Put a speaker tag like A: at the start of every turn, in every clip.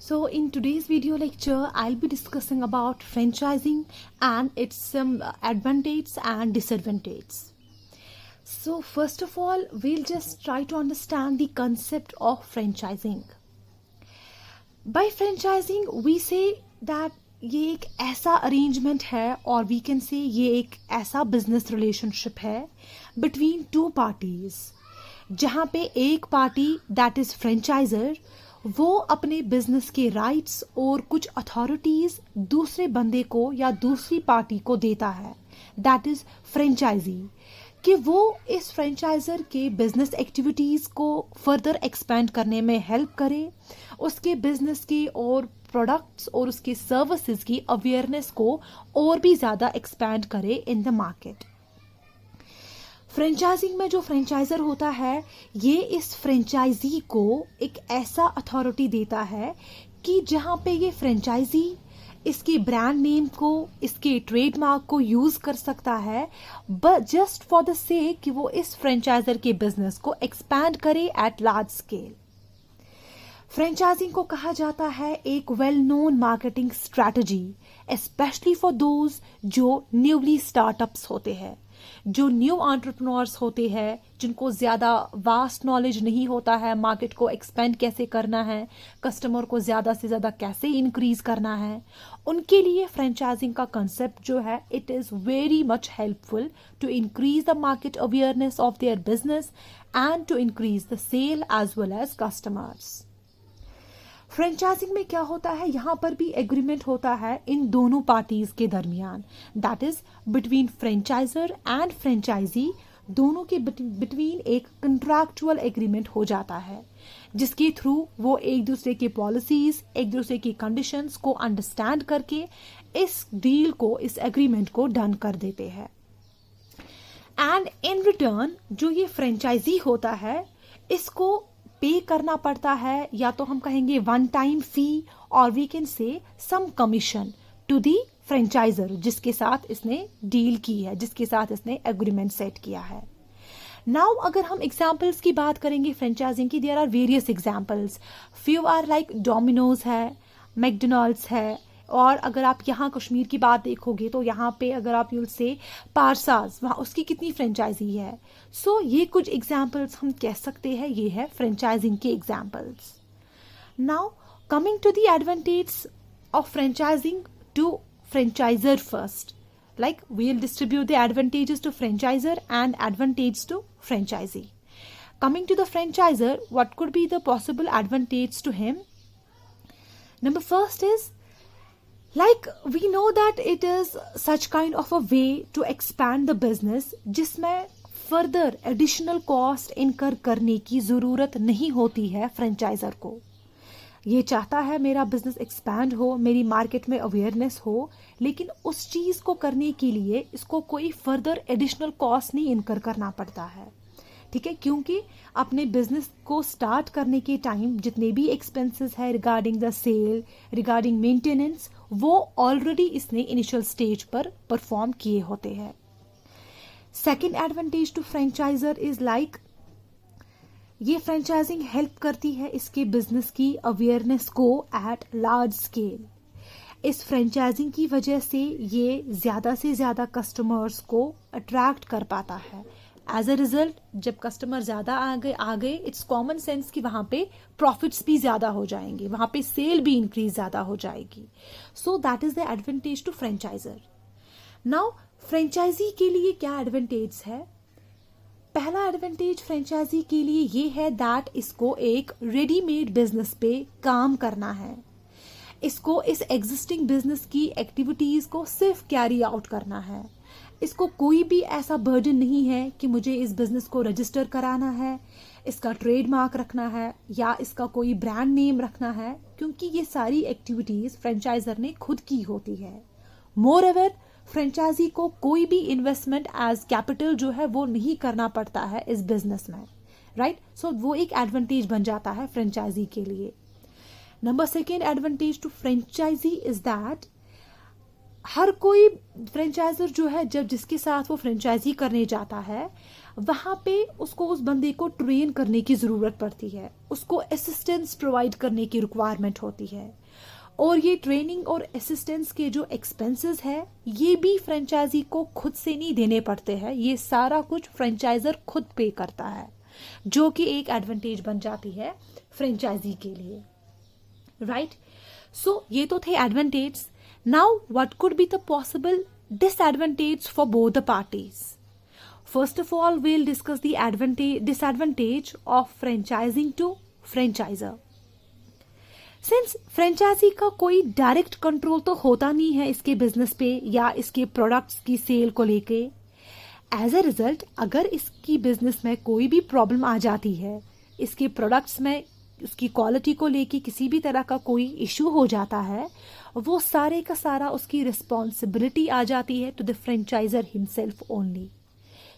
A: So in today's video lecture, I'll be discussing about franchising and its some advantages and disadvantages. So first of all, we'll just try to understand the concept of franchising. By franchising, we say that ये एक ऐसा arrangement है और we can से ये एक ऐसा business relationship है बिटवीन टू पार्टीज, जहाँ पे एक पार्टी दैट इज फ्रेंचाइजर वो अपने बिजनेस के राइट्स और कुछ अथॉरिटीज दूसरे बंदे को या दूसरी पार्टी को देता है, दैट इज फ्रेंचाइजी, कि वो इस फ्रेंचाइजर के बिजनेस एक्टिविटीज को फर्दर एक्सपेंड करने में हेल्प करे, उसके बिजनेस की और प्रोडक्ट्स और उसके सर्विसेज की अवेयरनेस को और भी ज़्यादा एक्सपैंड करे इन द मार्केट। फ्रेंचाइजिंग में जो फ्रेंचाइजर होता है ये इस फ्रेंचाइजी को एक ऐसा अथॉरिटी देता है कि जहाँ पे ये फ्रेंचाइजी इसके ब्रांड नेम को, इसके ट्रेडमार्क को यूज कर सकता है, but just for the sake कि वो इस फ्रेंचाइजर के बिजनेस को एक्सपैंड करे एट लार्ज स्केल। फ्रेंचाइजिंग को कहा जाता है एक well known marketing strategy, specially for those जो न्यूली स्टार्टअप्स होते हैं, जो न्यू एंटरप्रेन्योर्स होते हैं, जिनको ज़्यादा वास्ट नॉलेज नहीं होता है मार्केट को एक्सपेंड कैसे करना है, कस्टमर को ज़्यादा से ज़्यादा कैसे इंक्रीज करना है। उनके लिए फ्रेंचाइजिंग का कंसेप्ट जो है it is very much helpful to increase the market awareness of their business and to increase the sale as well as customers. Franchising में क्या होता है, यहाँ पर भी एग्रीमेंट होता है इन दोनों पार्टीज के दरमियान, that is between franchisor and franchisee, दोनों के बिटवीन एक कंट्रैक्चुअल एग्रीमेंट हो जाता है जिसके थ्रू वो एक दूसरे की पॉलिसीज, एक दूसरे की कंडीशंस को अंडरस्टैंड करके इस डील को, इस एग्रीमेंट को डन कर देते हैं। एंड इन रिटर्न जो ये फ्रेंचाइजी होता है इसको पे करना पड़ता है, या तो हम कहेंगे वन टाइम फी और we can say some commission to the franchisor जिसके साथ इसने डील की है, जिसके साथ इसने एग्रीमेंट सेट किया है। नाउ अगर हम एग्जांपल्स की बात करेंगे फ्रेंचाइजिंग की, there are various examples, few are like Domino's है, मैकडोनल्ड्स है, और अगर आप यहाँ कश्मीर की बात देखोगे तो यहाँ पे अगर आप यूल से पारसाज, वहाँ उसकी कितनी फ्रेंचाइजी है। सो ये कुछ एग्जाम्पल्स हम कह सकते हैं ये है फ्रेंचाइजिंग के examples. Now coming to the advantage of franchising to franchisor first, like we'll distribute the advantages to franchisor and advantage to franchisee. Coming to the franchisor, what could be the possible advantage to him? Number first is, like we know that it is such kind of a way to expand the business जिसमें further additional cost incur करने की ज़रूरत नहीं होती है franchisor को। ये चाहता है मेरा बिजनेस एक्सपैंड हो, मेरी मार्केट में अवेयरनेस हो, लेकिन उस चीज़ को करने के लिए इसको कोई फर्दर एडिशनल कॉस्ट नहीं इनकर करना पड़ता है, ठीक है, क्योंकि अपने बिजनेस को स्टार्ट करने के टाइम जितने भी एक्सपेंसेस है regarding the sale, regarding maintenance, वो ऑलरेडी इसने इनिशियल स्टेज पर परफॉर्म किए होते हैं। Second advantage to franchisor is like ये फ्रेंचाइजिंग हेल्प करती है इसके बिजनेस की अवेयरनेस को एट लार्ज स्केल। इस फ्रेंचाइजिंग की वजह से ये ज़्यादा से ज़्यादा कस्टमर्स को अट्रैक्ट कर पाता है। एज अ रिजल्ट जब कस्टमर ज़्यादा आ गए इट्स कॉमन सेंस कि वहाँ पे प्रॉफिट्स भी ज़्यादा हो जाएंगे, वहाँ पे सेल भी इंक्रीज ज़्यादा हो जाएगी। So that is the advantage to franchisor. Now franchisee के लिए क्या एडवांटेज है? पहला एडवांटेज फ्रेंचाइजी के लिए ये है दैट इसको एक रेडीमेड बिजनेस पे काम करना है, इसको इस एग्जिस्टिंग बिजनेस की एक्टिविटीज को सिर्फ कैरी आउट करना है, इसको कोई भी ऐसा बर्डन नहीं है कि मुझे इस बिजनेस को रजिस्टर कराना है, इसका ट्रेडमार्क रखना है या इसका कोई ब्रांड नेम रखना है, क्योंकि ये सारी एक्टिविटीज फ्रेंचाइजर ने खुद की होती है। मोर एवर फ्रेंचाइजी को कोई भी इन्वेस्टमेंट एज कैपिटल जो है वो नहीं करना पड़ता है इस बिजनेस में, राइट। सो वो एक एडवांटेज बन जाता है फ्रेंचाइजी के लिए। Number second advantage to franchisee is that हर कोई फ्रेंचाइजर जो है जब जिसके साथ वो फ्रेंचाइजी करने जाता है वहाँ पे उसको उस बंदे को ट्रेन करने की ज़रूरत पड़ती है, उसको असिस्टेंस प्रोवाइड करने की रिक्वायरमेंट होती है, और ये ट्रेनिंग और असिस्टेंस के जो एक्सपेंसेस है ये भी फ्रेंचाइजी को खुद से नहीं देने पड़ते हैं, ये सारा कुछ फ्रेंचाइजर खुद पे करता है, जो कि एक एडवांटेज बन जाती है फ्रेंचाइजी के लिए, राइट। सो ये तो थे advantage. Now what could be the possible disadvantage for both the parties. First of all, we'll discuss the disadvantage of franchising to franchisor. Since franchisee का कोई डायरेक्ट कंट्रोल तो होता नहीं है इसके बिजनेस पे या इसके प्रोडक्ट्स की सेल को लेके, एज ए रिजल्ट अगर इसकी बिजनेस में कोई भी प्रॉब्लम आ जाती है, इसके प्रोडक्ट्स में उसकी क्वालिटी को लेके किसी भी तरह का कोई इशू हो जाता है, वो सारे का सारा उसकी रिस्पॉन्सिबिलिटी आ जाती है to the franchiser himself only,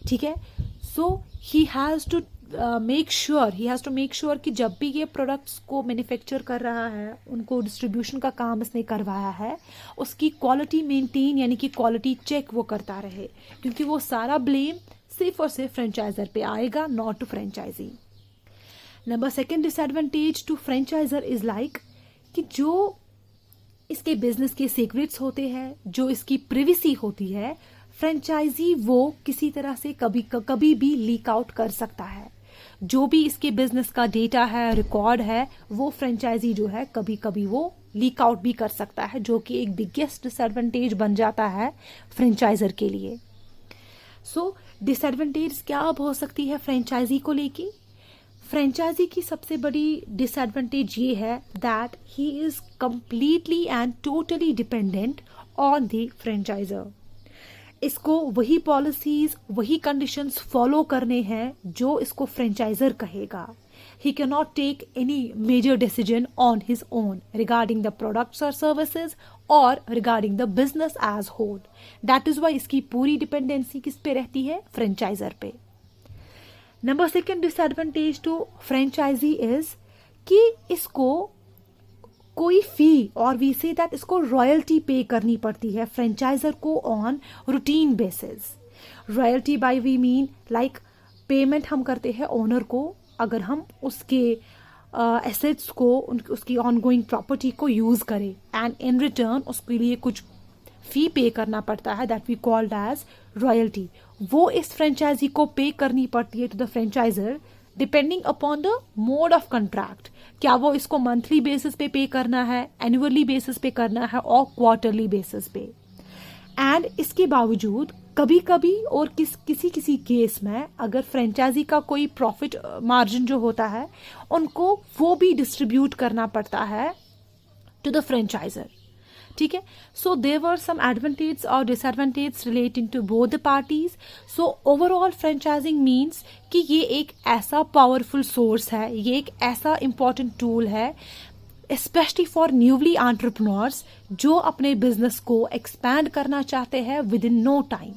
A: ठीक है। So he has to make sure कि जब भी ये प्रोडक्ट्स को मैन्युफैक्चर कर रहा है, उनको डिस्ट्रीब्यूशन का काम इसने करवाया है, उसकी क्वालिटी मेंटेन यानी कि क्वालिटी चेक वो करता रहे, क्योंकि वो सारा ब्लेम सिर्फ और सिर्फ फ्रेंचाइजर पे आएगा, not to franchisee. Number second disadvantage to franchisor is like कि जो इसके बिजनेस के सीक्रेट्स होते हैं, जो इसकी प्रिवेसी होती है, फ्रेंचाइजी वो किसी तरह से कभी भी लीक आउट कर सकता है। जो भी इसके बिजनेस का डेटा है, रिकॉर्ड है, वो फ्रेंचाइजी जो है कभी वो लीक आउट भी कर सकता है, जो कि एक बिगेस्ट डिसएडवांटेज बन जाता है फ्रेंचाइजर के लिए। सो डिसएडवांटेज क्या अब हो सकती है फ्रेंचाइजी को लेके? फ्रेंचाइजी की सबसे बड़ी डिसएडवांटेज ये है that he is completely and totally dependent on the franchisor. इसको वही पॉलिसीज, वही कंडीशंस फॉलो करने हैं जो इसको फ्रेंचाइजर कहेगा। He cannot take any major decision on his own regarding the products or services or regarding the business as whole. That is why इसकी पूरी डिपेंडेंसी किस पे रहती है? फ्रेंचाइजर पे। Number second disadvantage to franchisee is कि इसको कोई फी और वी से दैट इसको रॉयल्टी पे करनी पड़ती है फ्रेंचाइजर को on routine basis. Royalty by we mean like payment हम करते हैं ओनर को अगर हम उसके एसेट्स को, उसकी ऑनगोइंग प्रॉपर्टी को यूज करें, एंड इन रिटर्न उसके लिए कुछ फी पे करना पड़ता है that we called as royalty. वो इस फ्रेंचाइजी को पे करनी पड़ती है to the franchisor depending upon the mode of contract. क्या वो इसको मंथली बेसिस पे करना है, एनुअली बेसिस पे करना है और क्वार्टरली बेसिस पे। एंड इसके बावजूद कभी कभी और किसी केस में अगर फ्रेंचाइजी का कोई प्रॉफिट मार्जिन जो होता है उनको वो भी डिस्ट्रीब्यूट करना पड़ता है टू द फ्रेंचाइजर, ठीक है। So there were some advantage और disadvantage relating to both the parties. So overall franchising means कि ये एक ऐसा पावरफुल सोर्स है, ये एक ऐसा इंपॉर्टेंट टूल है स्पेशली फॉर न्यूली एंटरप्रेन्योर्स जो अपने बिजनेस को एक्सपैंड करना चाहते हैं विद इन नो टाइम।